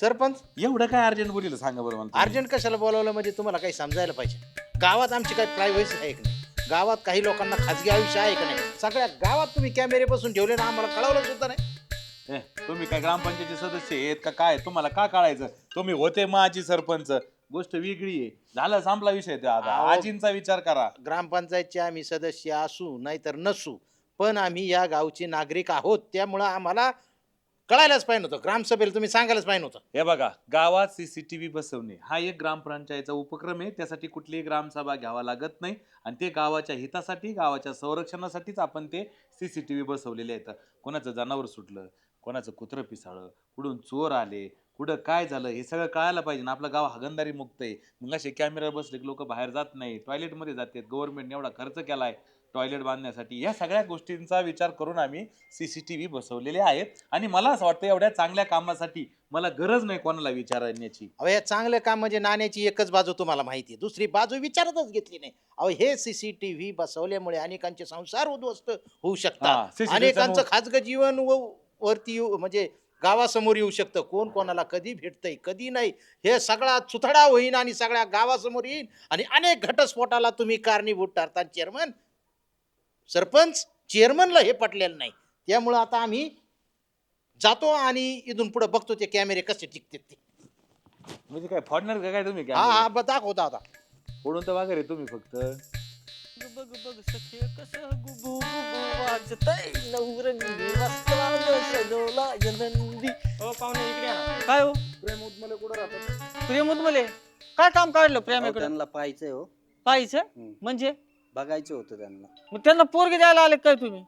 सरपंच एवढं काय अर्जंट बोलिलं सांगा बरं मला. अर्जंट कशाला बोलावलं म्हणजे तुम्हाला काही समजायला पाहिजे. गावात आमची काही प्रायव्हसी आहे का नाही? गावात काही लोकांना खाजगी आयुष्य आहे का नाही? सगळ्या गावात तुम्ही कॅमेरे बसून ठेवले ना, आम्हाला कळवलं सुद्धा नाही. तुम्ही काय ग्रामपंचायतीचे सदस्य आहेत का काय? तुम्हाला का कळायचं? तुम्ही होते माजी सरपंच, गोष्ट वेगळी आहे. झालं संपला विषय. त्या आता अहो, आजींचा विचार करा. ग्रामपंचायतचे आम्ही सदस्य असू नाहीतर नसू, पण आम्ही या गावचे नागरिक आहोत, त्यामुळं आम्हाला कळायलाच पाहिजे होतं. ग्रामसभेला तुम्ही सांगायलाच पाहिजे होतं. हे बघा, गावात सीसीटीव्ही बसवणे हा एक ग्रामपंचायतचा उपक्रम आहे. त्यासाठी कुठलीही ग्रामसभा घ्यावा लागत नाही आणि ते गावाच्या हितासाठी, गावाच्या संरक्षणासाठीच आपण ते सीसीटीव्ही बसवलेले आहेत. कोणाचं जनावर सुटलं, कोणाचं कुत्रं पिसाळं, कुठून चोर आले, कुठं काय झालं, हे सगळं कळायला पाहिजे ना. आपलं गाव हागंदारी मुक्त आहे. मग असे कॅमेरा बसले की लोक बाहेर जात नाही, टॉयलेटमध्ये जातात. गव्हर्नमेंटने एवढा खर्च केलाय टॉयलेट बांधण्यासाठी. या सगळ्या गोष्टींचा विचार करून आम्ही सीसीटीव्ही बसवलेले आहेत. आणि मला असं वाटतं एवढ्या चांगल्या कामासाठी मला गरज नाही कोणाला विचारण्याची. अहो, हे चांगलं काम म्हणजे नाण्याची एकच बाजू तुम्हाला माहिती आहे, दुसरी बाजू विचारतच घेतली नाही. अहो, हे सीसीटीव्ही बसवल्यामुळे अनेकांचे संसार उद्ध्वस्त होऊ हा, शकतात. CCTV अनेकांचं चा खाजग जीवन वरती म्हणजे गावासमोर येऊ शकतं. कोण कोणाला कधी भेटतंय कधी नाही हे सगळा चुथडा होईन आणि सगळ्या गावासमोर येईल आणि अनेक घटस्फोटाला तुम्ही कारणीभूत ठरता. चेअरमन, सरपंच, चेअरमनला हे पटलेलं नाही. त्यामुळं आता आम्ही जातो आणि इथून पुढे बघतो ते कॅमेरे कसे टिकतात ते. म्हणजे काय फोडणार का काय तुम्ही? हा काय हा, दाखवता आता. फोडून तर वगैरे तुम्ही फक्त. बघ बघ सखे कसं गुबू गुबू वाजतय नवरंगी वस्त्रानं सजवला नंदी. हो पाहुणे इकडे या ना. काय हो प्रेम उद्मले कुठं राहतात? प्रेम उदमले काय काम काढलं अहो, प्रेमाकडे? त्यांना पाहायचंय हो, पाहिजे हम्म. म्हणजे बघायचं होतं त्यांना. मग त्यांना पोरगी द्यायला आले काय तुम्ही?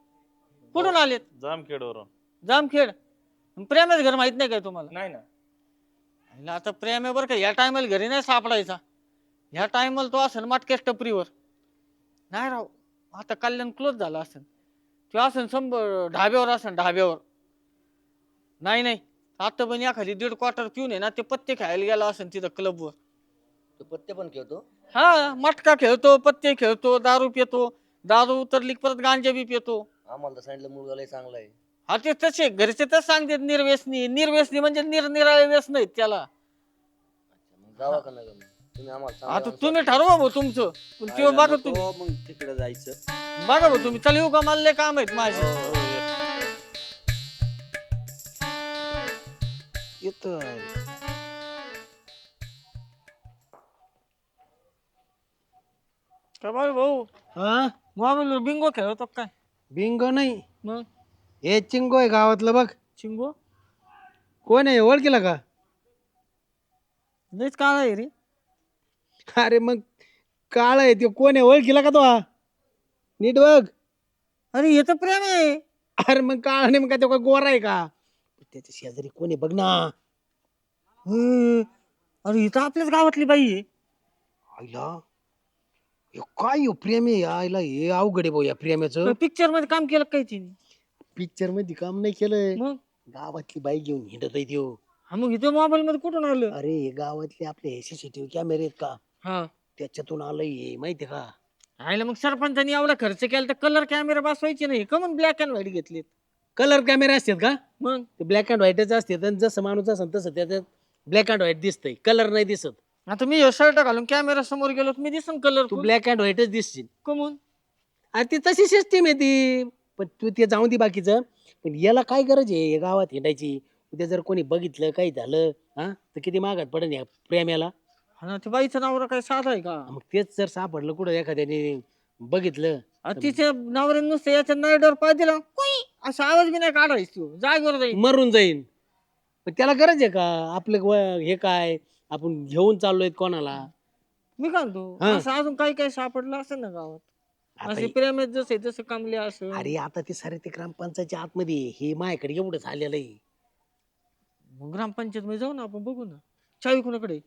कुठून आलेत? जामखेडवरून. जामखेड. प्रेमाचं घर माहित नाही काय तुम्हाला? नाही ना. हिला आता प्रेम आहे बरं का, या टायमाला घरी नाही सापडायचा. ह्या टायमाला तो असेल मटकेस टपरीवर. नाही राव, आता कल्याण क्लोज झाला असेल. तो असेल ढाब्यावर असेल ढाब्यावर. नाही नाही, आता पण एखादी 1.5 क्वार्टर पिऊन आहे ना, ते पत्ते खेळायला गेला असेल तिथं क्लबवर. तो पत्ते पण खेळतो. हा, मटका खेळतो, पत्ते खेळतो, दारू पितो. दारू उतरली की परत गांजा बी पितो. आम्हाला तर सांगितलं मुलगा लय चांगला आहे. हा, ते तसे घरचे तर सांगते निर्व्यसनी. निर्व्यसनी म्हणजे निरनिराळे व्यसन आहेत त्याला. मग जावा का नका मग? तुम्ही आम्हाला आता चांगलं तुम्ही ठरवा भाऊ तुमचं. पण तेव्हा बघा तुम्ही, नको, मग तिकडे जायचं. बघा भाऊ तुम्ही. चला येऊ का, मला लय काम आहेत माझे. येतो. का बरं भाऊ, हा मोबाईलवर बिंगो खेळतो काय? बिंगो नाही, मग हे चिंगो आहे गावातलं बघ. चिंगो कोण आहे ओळखीला का? लयच काळ आहे रे. अरे मग काळ आहे ते, कोण आहे ओळखीला का तो? हा नीट बघ. अरे हे तर प्रेम आहे. अरे मग काळ नाही, मग काय तो काय गोरा आहे का? त्याच्या शेजारी कोण आहे बघ ना. अरे इथं आपल्याच गावातली बाई आहे. आईला हे काय हो प्रेम आहे आईला, हे अवघड आहे भाऊ या प्रेमाचं. पिक्चर मध्ये काम केलं काय तिने? पिक्चर मध्ये काम नाही केलंय, मग गावातली बाई घेऊन हिंडत आहे त्यो. हा, मग इथं मोबाईल मध्ये कुठून आलं? अरे हे गावातले आपले सीसीटीव्ही कॅमेरे आहेत का, हा, त्याच्यातून आलंय हे, माहितीये का? आयला मग सरपंचानी एवढा खर्च केला तर कलर कॅमेरा बसवायचे नाही का? मग ब्लॅक अँड व्हाईट घेतलेत. कलर कॅमेरे असतात का? मग ते ब्लॅक अँड व्हाईटच असतात आणि जसं माणूस असेल तसं त्याच्यात ब्लॅक अँड व्हाईट दिसतंय, कलर नाही दिसत. आता मी शर्ट घालून कॅमेरा समोर गेलो तर मी दिसन कलर. तू ब्लॅक अँड व्हाईटच दिसशील. कमून? अरे ती तशी सिस्टीम आहे ती. पण तू ते जाऊन दे बाकीचं. पण याला काय गरज आहे या गावात हिंडायची? उद्या जर कोणी बघितलं काही झालं हा, तर किती मागात पडेल या प्रेम्याला. हा ना, ते बाईचं नाव काय साधा आहे का? मग तेच जर सापडलं कुठं एखाद्याने बघितलं, तिच्या नावऱ्यानं नुसतं याच्या नाईडवर पाय दिला कुई, असा आवाज बी नाही काढायच. तू जागेवर जाईल. मरून जाईन. पण त्याला गरज आहे का? आपलं हे काय, आपण घेऊन चाललोय कोणाला? मी काय म्हणतो, हा. असं अजून काही काही सापडलं असेल ना गावात? आता असे प्रेम आहेत जसे जसं कमले असं. अरे आता ते सारे ते ग्रामपंचायतच्या आतमध्ये आहे. हे माझ्याकडे एवढं झालेलं आहे. मग ग्रामपंचायत मध्ये जाऊ ना आपण, बघू ना. चावी कोणाकडे?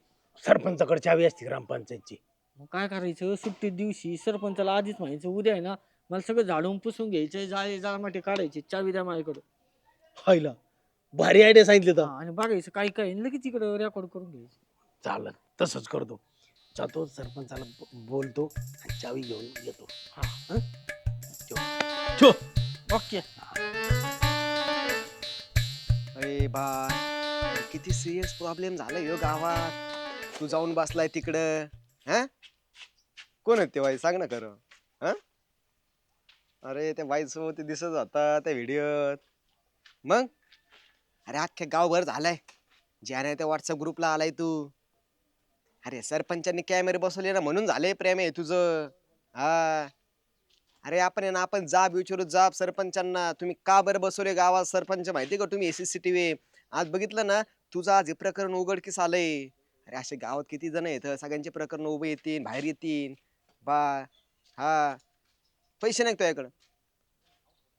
सरपंचाकडे चावी असते ग्रामपंचायतची. मग काय करायचं, सुट्टी दिवशी सरपंचाला आधीच म्हणायचं उद्या आहे ना मला सगळं झाडून पुसून घ्यायचं, जाळमाटे काढायची, चावी द्या माझ्याकडे. हायला भारी आयडिया सांगितली तर. आणि बघायचं काय काय लगेच इकडे रेकॉर्ड करून घ्यायचं. चालत तसंच करतो. जातो सरपंचाला बोलतो आणि चावी घेऊन येतो. हा. ठेव. ओके. अरे बा किती सिरियस प्रॉब्लेम झालाय ह्यो गावात. तू जाऊन बसलाय तिकडं. हा कोण आहेत ते बाई सांग ना खरं. हा अरे त्या बाई सोबत ते दिसत होता त्या व्हिडिओत. मग अरे अख्ख्या गावभर झालाय. ज्याने त्या व्हॉट्सअप ग्रुपला आलाय तू. अरे सरपंचांनी कॅमेरे बसवले ना म्हणून झालंय प्रेम आहे तुझं. हा अरे आपण जाब विचारू जाब सरपंचांना तुम्ही का बरं बसवले गावात सरपंच माहिती का तुम्ही सीसीटीव्ही आज बघितलं ना तुझं आज हे प्रकरण उघडकीस आलंय. अरे असे गावात किती जण आहेत सगळ्यांचे प्रकरण उभे येतील बाहेर येतील. बा हा पैसे नाही का तुझ्याकडं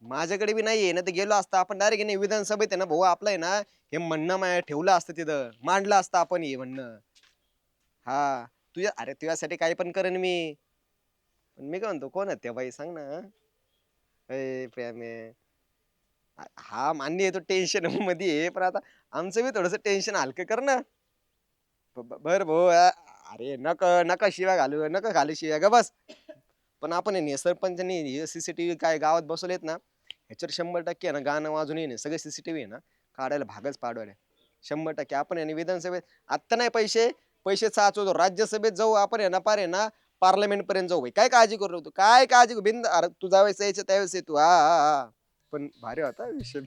माझ्याकडे बी नाहीये ना तर गेलो असता आपण डायरेक्ट नाही विधानसभेत आहे ना भाऊ आपलं आहे ना हे म्हणणं ठेवलं असतं तिथं मांडलं असतं आपण हे म्हणणं. हा अरे तुझ्यासाठी काही पण करेन मी. पण मी काय म्हणतो कोण आहे त्या बाई सांग ना. ए प्रेम आहे. हा मान्य आहे तो टेन्शन मध्ये आहे पण आता आमचं बी थोडस टेन्शन हलकं कर ना. बर भाऊ अरे नका शिव्या घालू नका घालू शिव्या ग बस. पण आपण आहे ना सरपंचांनी सीसीटीव्ही काय गावात बसवलेत ना ह्याच्यावर 100% आहे ना गाणं वाजून येणे सगळे सीसीटीव्ही आहे ना काढायला भागच पाडवायला 100%. आपण आहे ना विधानसभेत आत्ता नाही पैसे साचवतो राज्यसभेत जाऊ आपण आहे ना पार आहे ना पार्लमेंट पर्यंत जाऊ भाई. काय काळजी करू तू काय काळजी बिंद अरे तू जावेस यायचं त्यावेळेस तू हा हा हा पण भारी होता विषय.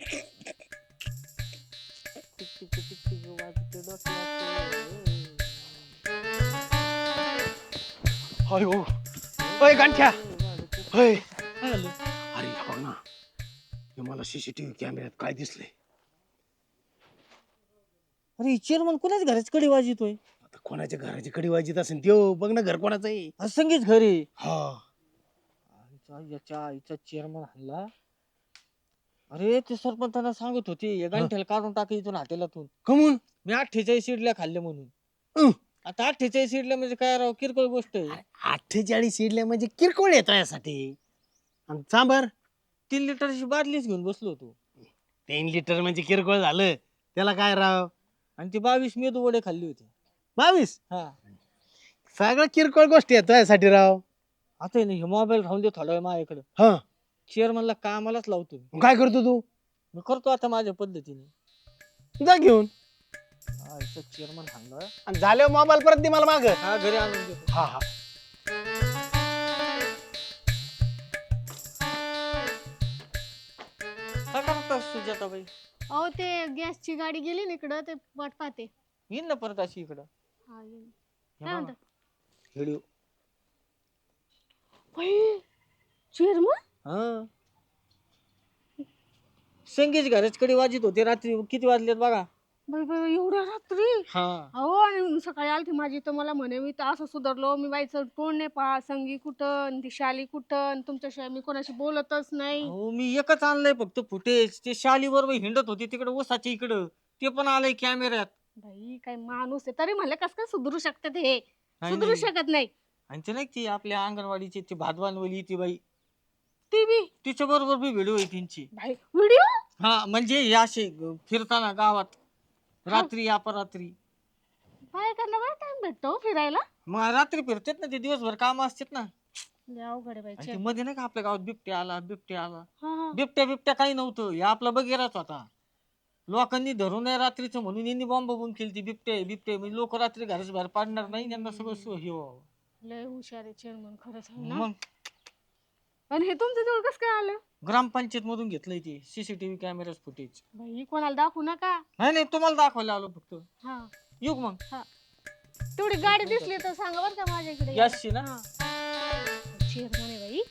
टिक टिक टिक टिक वाजते डोक्यात. होय हो होय गांठ्या होय. काय झालं? अरे हा बघ ना हे मला सीसीटीव्ही कॅमेऱ्यात काय दिसलंय. अरे चेअरमन कुणाच घराच कडी वाजतोय? आता कोणाच्या घराची कडी वाजित असेल त्यो बघ ना घर कोणाचं आहे. संगीत घरी हा याच्या आईचा चेअरमन हल्ला. अरे ते सरपंचांना सांगत होते या गांठ्याला काढून टाका इथून हॉटेलातून. कमून मी 48 इडल्या खाल्ल्या म्हणून. अं. आता 48 इडल्या म्हणजे काय राव किरकोळ गोष्ट आहे. 48 इडल्या म्हणजे किरकोळ येतो यासाठी. आणि सांबर 3 लिटरची बादलीच घेऊन बसलो होतो. 3 लिटर म्हणजे किरकोळ झालं त्याला काय राव. आणि ती 22 मेदू वडे खाल्ली होती. 22 हा सगळं किरकोळ गोष्टी येतो यासाठी राव. आता हे मोबाईल राहून दे थोडा वेळ माझ्याकडे. हा चेअरमनला कामालाच लावतो मी. काय करतो तू मी करतो आता माझ्या पद्धतीने. जा घेऊन चेअरमन हल्ला. आणि झाल्यावर मोबाईल परत दे मला माग. हा घरी आणून देतो. हा हा काय करता सुजाताबाई? अहो ते गॅसची गाडी गेली ना इकडं ते वाट पाहते. येईन ना परत अशी इकडं. हा, येईन. हे काय बघा. म्हणता व्हिडिओ चेअरमन हा संगीत घराच कडे वाजित होते रात्री किती वाजलेत बघा. बाई बाई एवढ्या रात्री. हा अहो आणि सकाळी आलती माझी तर मला म्हणे मी तर असं सुधारलो मी बाईचं तोंड नाही पहा संगी कुठं आणि ती शाली कुठं आणि तुमच्याशिवाय मी कोणाशी बोलतच नाही. हो मी एकच आणलंय फक्त फुटेज. ते शाली बरोबर हिंडत होती तिकडे ऊसाच्या इकडं. ते पण आलंय कॅमेऱ्यात. बाई काय माणूस आहे तरी म्हणलं कस काय सुधरू शकतात हे. नाही, सुधरू नाही. शकत नाही. आणि ते नाही ती आपल्या अंगणवाडीची ती भातवानवली ती बाई ती बी तिच्या बरोबर बी व्हिडिओ आहे त्यांची. बाई व्हिडिओ. हा म्हणजे हे असे फिरताना गावात रात्री अपरात्री. बायकांना बरं टाइम भेटतो हो फिरायला. मग रात्री फिरतात ना ते दिवसभर काम असतात ना. लय अवघड आहे बाई आणि ते चेअरमन. मध्ये नाही का आपल्या गावात बिबट्या आला बिबट्या आला. हा हा बिबट्या काही नव्हतं हे आपला बगेराच होता. लोकांनी धरून नये रात्रीचं म्हणून यांनी बॉम्ब बघून केली ती बिबटे म्हणजे लोक रात्री घराच्या बाहेर पाडणार नाही त्यांना सगळं हे व्हावं. लय हुशार आहे चेअरमन खरंच आहे ना. मग आणि हे तुमच्या जवळ कसं काय आलं. ग्रामपंचायत मधून घेतलंय ते सीसीटीव्ही कॅमेरा फुटेज. बाई कोणाला दाखवू नका. नाही तुम्हाला दाखवायला आलो फक्त. हा येऊ मग. तेवढी गाडी दिसली तर सांगा बरं का माझ्याकडे. गॅसची ना. चेअरमन आहे बाई.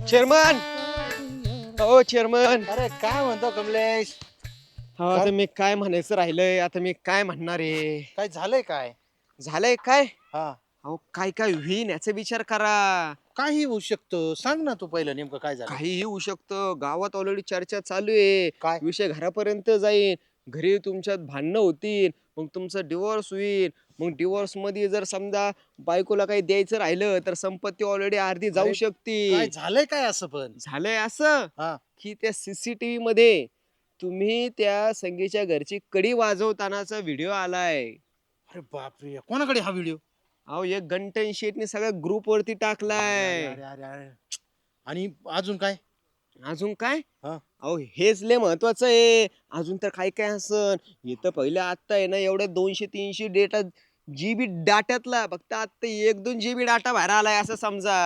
चेअरमन हो चेअरमन. अरे काय म्हणतो कमलेश हा आता मी काय म्हणायचं राहिलंय आता मी काय म्हणणार आहे. काय झालंय काय. झालंय काय हा अहो काय काय होईन याचा विचार करा. काही होऊ शकतं सांग ना तू पहिलं नेमकं काय झालं. काहीही होऊ शकतं गावात ऑलरेडी चर्चा चालू आहे. काय विषय घरापर्यंत जाईल घरी तुमच्यात भांडणं होतील मग तुमचं डिवोर्स होईल मग डिवोर्स मध्ये जर समजा बायकोला काही द्यायचं राहिलं तर संपत्ती ऑलरेडी अर्धी जाऊ अरे, शकते. काय झालंय काय असं पण. झालंय असं हा की त्या सीसीटीव्ही मध्ये तुम्ही त्या संगीच्या घरची कडी वाजवतानाचा व्हिडिओ आलाय. अरे बापरे कोणाकडे हा व्हिडिओ. अहो एक गंटन शेटने सगळ्या ग्रुप वरती टाकलाय. अरे अरे अरे अरे आणि अजून काय. अजून काय हा. अहो हेच लय महत्वाचं आहे. अजून तर काय काय असन इथं पहिलं आता आहे ना एवढ्या 200-300 डेटा जीबी डाट्यातला फक्त आता 1-2 जीबी डाटा बाहेर आलाय असं समजा.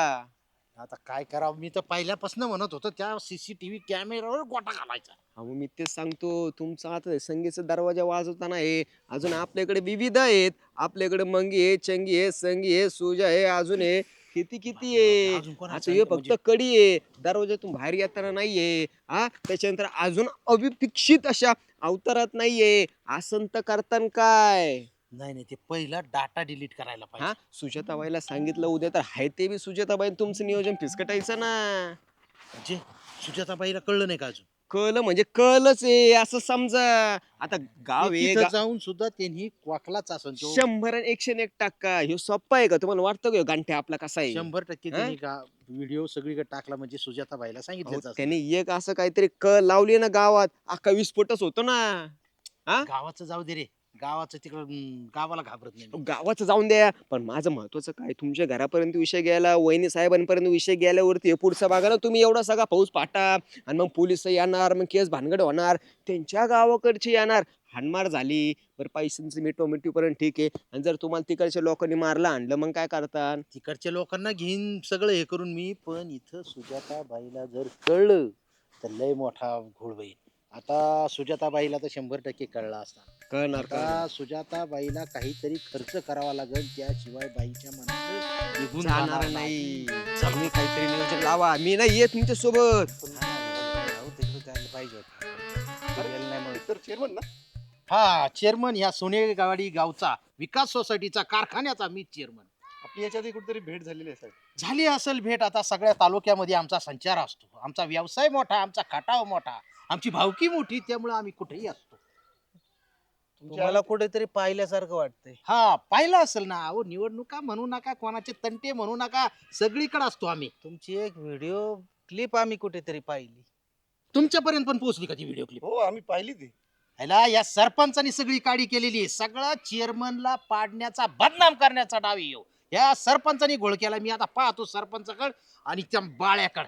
आता काय करावं, मी तर पहिल्यापासून म्हणत होतो त्या सीसीटीव्ही कॅमेऱ्यावर गोटा घालायचा. अहो मी तेच सांगतो तुमचा आता संगीचा दरवाजा वाजवताना आहे. अजून आपल्याकडे विविध आहेत. आपल्याकडे मंगी आहे, चंगी आहे, संगी आहे, सुजा आहे, अजून आहे किती किती आहे. अजून कोणाचं आता आहे हे का फक्त म्हणजे? कडी आहे. दरवाजातून बाहेर येताना नाहीये. हा त्याच्यानंतर अजून अविपिक्षित अशा अवतारात नाहीये. आसन तर करतान काय. नाही नाही, ते पहिला डाटा डिलीट करायला हा पाहिजे. सुजाताबाईला सांगितलं उद्या तर हाय ते बी सुजाताबाई तुमचं नियोजन फिसकटायचं ना. म्हणजे सुजाताबाईला कळलं नाही का अजून? कळलं म्हणजे कळलंच आहे असं समजा. आता गाव ते आहे तिथं जाऊन सुद्धा त्यांनी वाकलाच असन तो. 100-101% हे सोप्पं आहे का तुम्हाला वाटतं का गांठ्या आपला कसा आहे. 100% त्यांनी का व्हिडिओ सगळीकडे टाकला म्हणजे सुजाताबाईला अहो, सांगितलं त्यांनी एक असं काहीतरी कळ लावली ना गावात अख्खा विस्फोटच होतो ना. गावाचं जाऊ दे रे, गावाचं तिकडं गावाला घाबरत नाही मी. गावाचं जाऊन द्या पण माझं महत्वाचं काय तुमच्या घरापर्यंत विषय गेला वहिनी साहेबांपर्यंत विषय गेल्यावरती हे पुढचा बघा तुम्ही एवढा सगळा फौज पाठा आणि मग पोलिस येणार मग केस भानगड होणार त्यांच्या गावाकडची येणार हाणमार झाली बरं पैशांचं मिठोमिठीपर्यंत ठीक आहे आणि जर तुम्हाला तिकडच्या लोकांनी मारलं आणलं मग काय करता. तिकडच्या लोकांना घेईन सगळं हे करून मी, पण इथं सुजाताबाईला जर कळलं तर लय मोठा घोळ होईल. आता सुजाताबाईला तर 100% कळला असता. कळणार आता सुजाताबाईला काहीतरी खर्च करावा लागेल, त्याशिवाय बाईच्या मनात निघून जाणार जाणार नाही. तुम्ही काहीतरी नियोजन लावा मी नाही येत तुमच्या सोबत. पाहिजे हा चेअरमन ह्या सोनेगावाडी गावचा विकास सोसायटीचा कारखान्याचा मी चेअरमन. आपली याच्यात कुठेतरी भेट झालेली आहे साहेब. झाली असेल भेट. आता सगळ्या तालुक्यामध्ये आमचा संचार असतो, आमचा व्यवसाय मोठा, आमचा खटाव मोठा, आमची भावकी मोठी, त्यामुळे आम्ही कुठेही असतो. तुम्हाला कुठेतरी पाहिल्यासारखं वाटतंय. हा पाहिलं असेल ना. अहो निवडणुका म्हणू नका, कोणाचे तंटे म्हणू नका, सगळीकडे असतो आम्ही. तुमची एक व्हिडिओ क्लिप आम्ही कुठेतरी पाहिली. तुमच्यापर्यंत पण पोहोचली का ती व्हिडिओ क्लिप? हो आम्ही पाहिली ती. ह्याला या सरपंचानी सगळी काडी केलेली आहे. सगळं चेअरमनला पाडण्याचा, बदनाम करण्याचा डाव येऊ या सरपंचानी घोळ केला. मी आता पाहतो सरपंचाकड आणि त्या बाळ्याकड.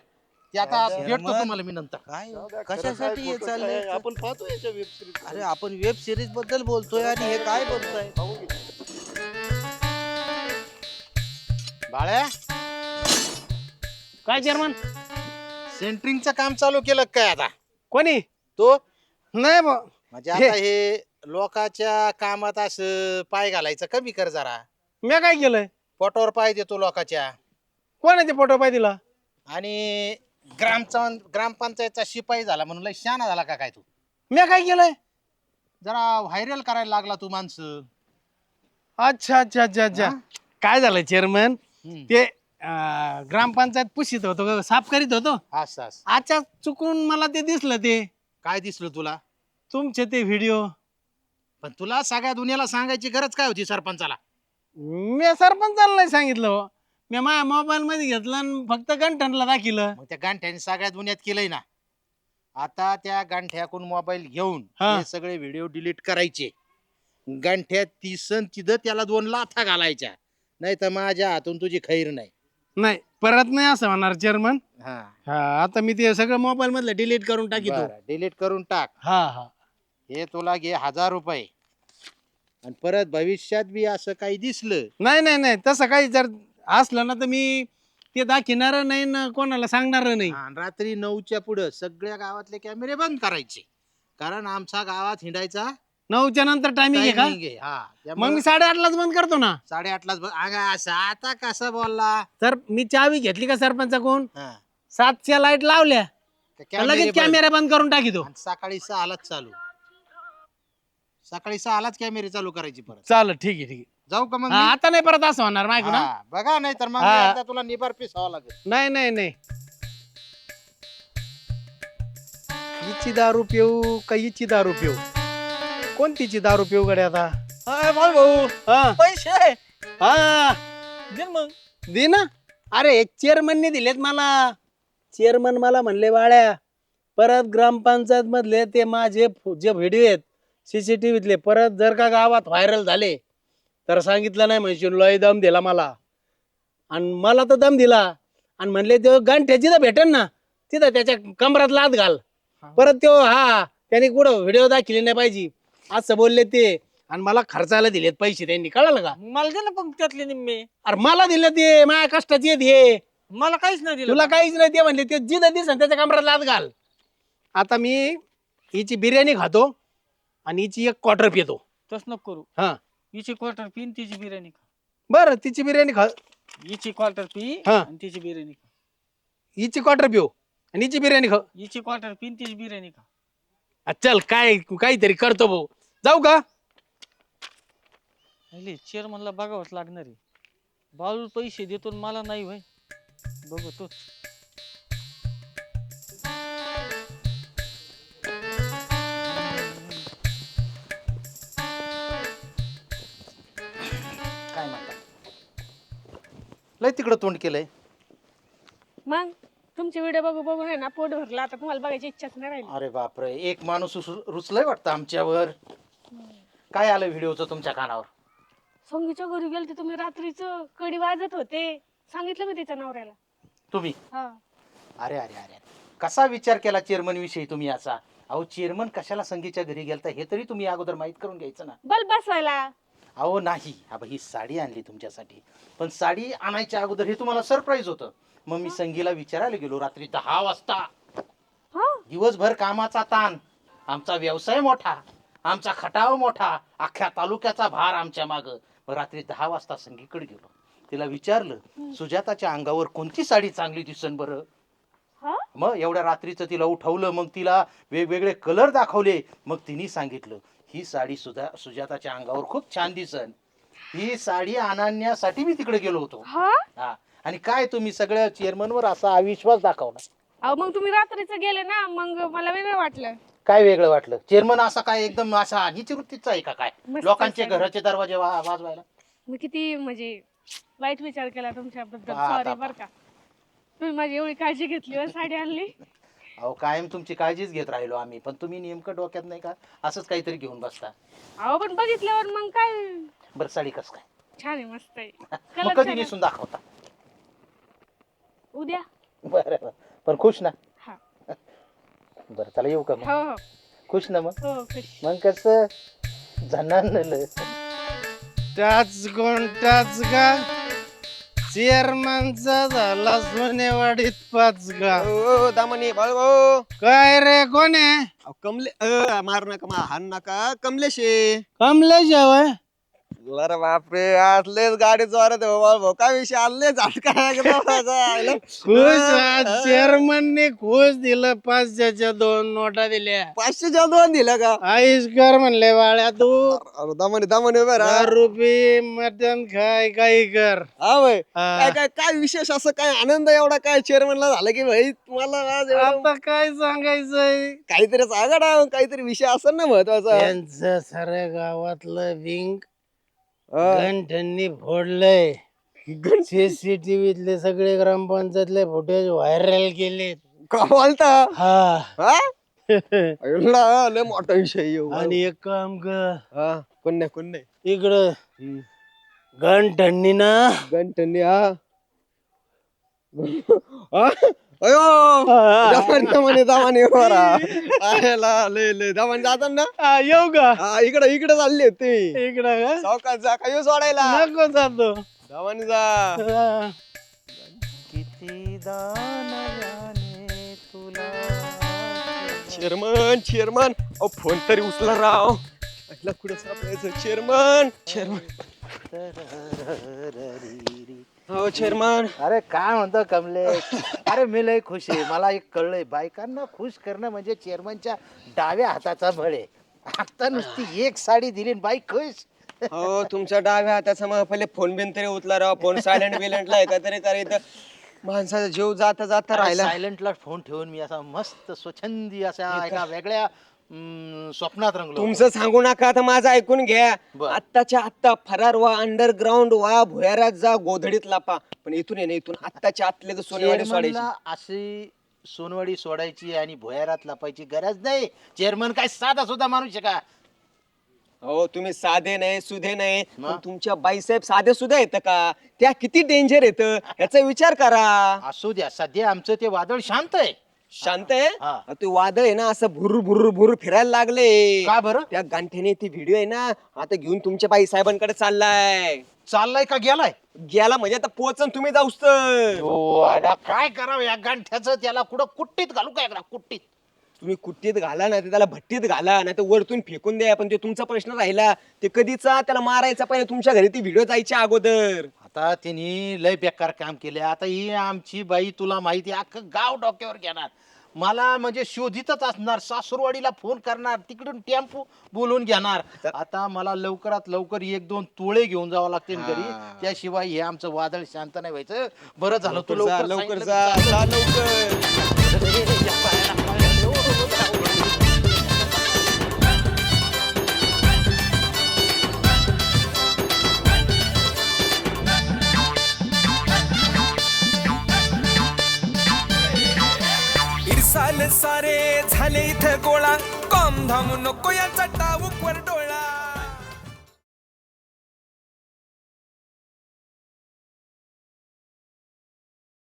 ते आता भेटतो तुम्हाला मी नंतर. काय कशासाठी हे चाललंय आपण पाहतो याच्या वेब सिरीज. अरे आपण वेब सिरीज बद्दल बोलतोय आणि हे काय बोलतोय. बाळ्या काय चेअरमन सेंटरिंगचं काम चालू केलं काय आता? कोणी तो नाही बा म्हणजे आता हे लोकांच्या कामात असं पाय घालायचं कमी कर जरा. मी काय केलंय पोटावर पाय देतो लोकांच्या. कोणाचे फोटो पाय दिला आणि ग्रामपंचायतचा शिपाई झाला म्हणून लय शहाणा झाला का काय तू? मी काय केलंय जरा व्हायरल करायला लागला तू माणसं. अच्छा अच्छा अच्छा अच्छा हा? काय झालं चेअरमन हम्म. ते ग्रामपंचायत पुशीत होतो साफ करीत होतो असं असं. अच्छा चुकून मला ते दिसलं ते काय दिसलं तुला? तुमचे ते व्हिडिओ. पण तुला सगळ्या दुनियाला सांगायची गरज काय होती सरपंचाला? मी सरपंचाला नाही सांगितलं हो. मी माझ्या मोबाईल मध्ये घेतलं आणि फक्त गंठनला दाखिलं. मग त्या गांठ्याने सगळ्या दुनियात केलंय ना. आता त्या गांठ्याकडून मोबाईल घेऊन हा. हे सगळे व्हिडिओ डिलीट करायचे. गांठ्यात तिसन तिथं त्याला 2 लाथा घालायच्या, नाही तर माझ्या हातून तुझी खैर नाही. नाही परत नाही असं होणार चेअरमन. हा हा आता मी ते सगळं मोबाईल मधलं डिलीट करून टाकितो. डिलीट करून टाक. हा हा हे तुला घे 1000 रुपये. आणि परत भविष्यात बी असं काही दिसलं नाही नाही नाही तसं काही जर असलं ना तर मी ते दाखिणार नाही ना कोणाला सांगणार नाही. आणि रात्री 9च्या पुढं सगळ्या गावातले कॅमेरे बंद करायचे, कारण आमचा गावात हिंडायचा 9च्या नंतर टायमिंग आहे का? timing आहे. हा मग त्यामुळं मी 8:30लाच बंद करतो ना. 8:30लाच असं आता कसा बोलला? तर मी चावी घेतली का सरपंचाकडून हा. 7च्या लाईट लावल्या का का लगेच बंद? कॅमेरा बंद करून टाकितो. आणि सकाळी 6लाच चालू. सकाळी 6लाच कॅमेरे चालू करायची परत. चालेल ठीक आहे ठीक आहे. जाऊ का मग हा, मी? आता नाही परत असं होणार माहिती ना. हा, बघा नाही तर मग हा. एकदा तुला निबार पिसावं लागेल. नाही नाही नाही हिची दारू पिऊ का हिची दारू पिऊ? कोणतीची दारू पिऊ गड्या आता? भाऊ हा पैसे हा दे मग. दे ना. अरे चेअरमनने दिलेत मला. चेअरमन मला म्हणले बाळ्या परत ग्रामपंचायत मधले ते माझे जे व्हिडिओ आहेत CCTVतले परत जर का गावात व्हायरल झाले तर सांगितलं नाही म्हणजे लय दम दिला मला. आणि मला तर दम दिला आणि म्हणले ते गांठ्याची तर भेटेन ना तिथं त्याच्या कमरात लात घाल. हा. परत तो हा त्याने कुठं व्हिडिओ दाखवले नाही पाहिजे असं बोलले ते. आणि मला खर्चायला दिलेत पैसे त्यांनी, कळलं का? मला दे ना पण त्यातले निम्मे. अरे मला दिले ते, माझ्या कष्टाचे आहेत हे. मला काहीच नाही दिलं. तुला काहीच नाही ते म्हणले, ते जिथं दिसन त्याच्या कमरात लात घाल. आता मी हिची बिर्याणी खातो आणि हिची एक क्वार्टर पितो. तस नको करू. हा हिची क्वार्टर पी आणि तिची बिर्याणी खा. बरं, तिची बिर्याणी खा. हिची क्वार्टर पी हा. आणि तिची बिर्याणी खा. हिची क्वार्टर पिऊ आणि हिची बिर्याणी खाऊ. हिची क्वार्टर पी आणि तिची बिर्याणी खा. चल काय काहीतरी करतो भाऊ. जाऊ का? चेअरमनला बघावंच लागणार आहे. बाळू पैसे देतो आणि मला नाही भाई बघतो. काय म्हणता? लय तिकडं तोंड केलंय. मग तुमचे व्हिडिओ बघू बघून आहे ना पोट भरलं, आता तुम्हाला बघायची इच्छाच नाही राहिली. अरे बापरे, एक माणूस रुचलंय वाटतं आमच्यावर. काय आलं व्हिडिओचं तुमच्या कानावर? संगीच्या घरी गेलते तुम्ही, रात्रीचं कडी वाजत होते, सांगितलं मी तिच्या नवऱ्याला. तुम्ही? हा. अरे अरे अरे, कसा विचार केला चेअरमन विषयी तुम्ही याचा? अहो चेअरमन कशाला संगीच्या घरी गेलता हे तरी तुम्ही अगोदर माहित करून घ्यायचं ना. बल्ब बसवायला. अहो नाही, अबा ही साडी आणली तुमच्यासाठी, पण साडी आणायच्या अगोदर हे तुम्हाला सरप्राईज होतं. मग मी संगीला विचारायला गेलो रात्री 10 वाजता. हा. दिवसभर कामाचा ताण, आमचा व्यवसाय मोठा, आमचा खटाव मोठा, अख्ख्या तालुक्याचा भार आमच्या माग. रात्री 10 वाजता संगीकडे गेलो, तिला विचारलं सुजाताच्या अंगावर कोणती साडी चांगली दिसन बरं. हा. मग एवढ्या रात्रीचं तिला उठवलं, मग तिला वेगवेगळे कलर दाखवले. मग तिने सांगितलं ही साडी सुजाताच्या अंगावर खूप छान दिसन. ही साडी आणण्यासाठी मी तिकडे गेलो होतो. हा. हा, आणि काय तुम्ही सगळ्या चेअरमनवर असा अविश्वास दाखवला. अहो मग तुम्ही रात्रीचं गेले ना, मग मला वेगळं वाटलं. काय वेगळं वाटलं? चेअरमन असा काय एकदम असा नीच वृत्तीचा आहे का काय? मस्त लोकांचे आहे. घराचे दरवाजे वाजवायला? मी किती म्हणजे वाईट विचार केला तुमच्याबद्दल. पहा आता सॉरी बरं का. तुम्ही माझी एवढी काळजी घेतली व साडी आणली. अहो कायम तुमची काळजीच घेत राहिलो आम्ही, पण तुम्ही नेमकं डोक्यात नाही का असंच काहीतरी घेऊन बसता. अहो पण बघितल्यावर मग काय, बरं साडी कस काय? छान आहे, मस्त आहे. मग कलर कधी छान आहे. नेसून दाखवता? उद्या. बरं, पण खुश ना? हा. बरं चला येऊ का मग? हो हो खुश ना मग? हो खुश. मग कस झनानलं. टाच कोण टाच का चेअरमनचा झाला सोनेवाडीत 5 का. ओ दामनी बाळू काय रे, कोण आहे? कमले मार नका हान नका. कमलेश आहे. कमलेश आहे? अरे बापरे, आज लयच गाडी जोरात आहे हो भाऊ. काय विषय आले झटका एकदम माझा. खुश आज चेअरमनने खुश दिलं. 500च्या 2 नोटा दिल्या. 500च्या 2 दिल्या का? आईस कर म्हणले बाळ्या तू. अरे दामनी उभे राहा. 4 रुपये मटन खाय काही कर. हा भाई, हा. काय काय काय विशेष असं काय आनंद एवढा काय चेअरमनला झाला की भाई तुम्हाला आज एवढं आता काय सांगायचंय, काहीतरी सांगा ना, काहीतरी विषय असेल ना महत्वाचा. त्यांचं साऱ्या गावातलं विंग गंठ्यांनी फोडलंय. सीसीटीव्हीतले सगळे ग्रामपंचायतले फुटेज व्हायरल केले. का बोलता? हा. हा? एवढा लय मोठा विषय आहे हो. आणि एक काम कर, हा, कोण नाही इकडं गंठ्यांनी ना गंठनी. हा हा? अयो दामाने उभा राहा. लय दामाने जातात ना. येऊ का? हा, इकडे चालले ते इकडं का? सावकाश जा, काही सोडायला. नको जातो. दामाने जा. हा. किती दाने तुला. चेअरमन अहो फोन तरी उचला राव. कुठं सापडायचं चेअरमन? हो चेअरमन. अरे काय म्हणतो कमलेश? अरे मी लय खुश आहे. मला एक कळलंय, बायकांना खुश करणं म्हणजे चेअरमनच्या डाव्या हाताचा बळ आहे. आता नुसती एक साडी दिली आणि बाई खुश. हो तुमच्या डाव्या हाताचा मग पहिले फोन बिन तरी उचला राव. फोन सायलेंट बिलेंटला आहे का तरी करायचं. माणसाचा जीव जाता जाता राहिला. सायलेंटला फोन ठेवून मी असा मस्त स्वच्छंदी असा एका वेगळ्या स्वप्नात रंगलो. तुमचं सांगू नका, आता माझं ऐकून घ्या. बर. आत्ताच्या आत्ता फरार व्हा, अंडरग्राऊंड व्हा, भुयारात जा, गोधडीत लापा. पण इथून आहे ना, इथून आत्ताच्या आतले तर सोनेवाडी सोडायची. चेअरमनला अशी सोनवाडी सोडायची आणि भुयारात लपायची गरज नाही. चेअरमन काय साधा सुद्धा माणूस आहे का? हो तुम्ही साधे नाही सुधे नाही, मग? पण तुमच्या बाईसाहेब साधे सुद्धा येतं का? त्या किती डेंजर येतं याचा विचार करा. असू द्या, सध्या आमचं ते वादळ शांत आहे. शांत आहे हा. ते वादळ आहे ना असं भुर भुर भुर फिरायला लागले. का बरं? त्या गांठ्याने ती व्हिडिओ आहे ना आता घेऊन तुमच्या बाई साहेबांकडे चाललाय. चाललाय का गेलाय? गेला म्हणजे आता पोचन तुम्ही जाऊस तर. आता काय करावं या गांठ्याचं, त्याला कुठं कुट्टीत घालू काय कुट्टीत? तुम्ही कुट्टीत घाला ना त्याला भट्टीत घाला नाही तर वरतून फेकून द्या. पण ते तुमचा प्रश्न राहिला ते कधीचा त्याला मारायचा पहिले तुमच्या घरी ती व्हिडिओ जायच्या अगोदर. आता त्यांनी लय बेकार काम केले. आता ही आमची बाई तुला माहिती आहे, अख्खं गाव डोक्यावर घेणार. मला म्हणजे शोधितच असणार, सासूरवाडीला फोन करणार, तिकडून टेम्पो बोलून घेणार. आता मला लवकरात लवकर 1-2 तोळे घेऊन जावं लागतील घरी, त्याशिवाय हे आमचं वादळ शांत नाही व्हायचं. बरं झालं तू लवकर लवकर जा सांगितलं. जा लवकर. इरसाल सारे झाले इथं गोळा कॉम धाम नको या चटाऊक वर डोळा.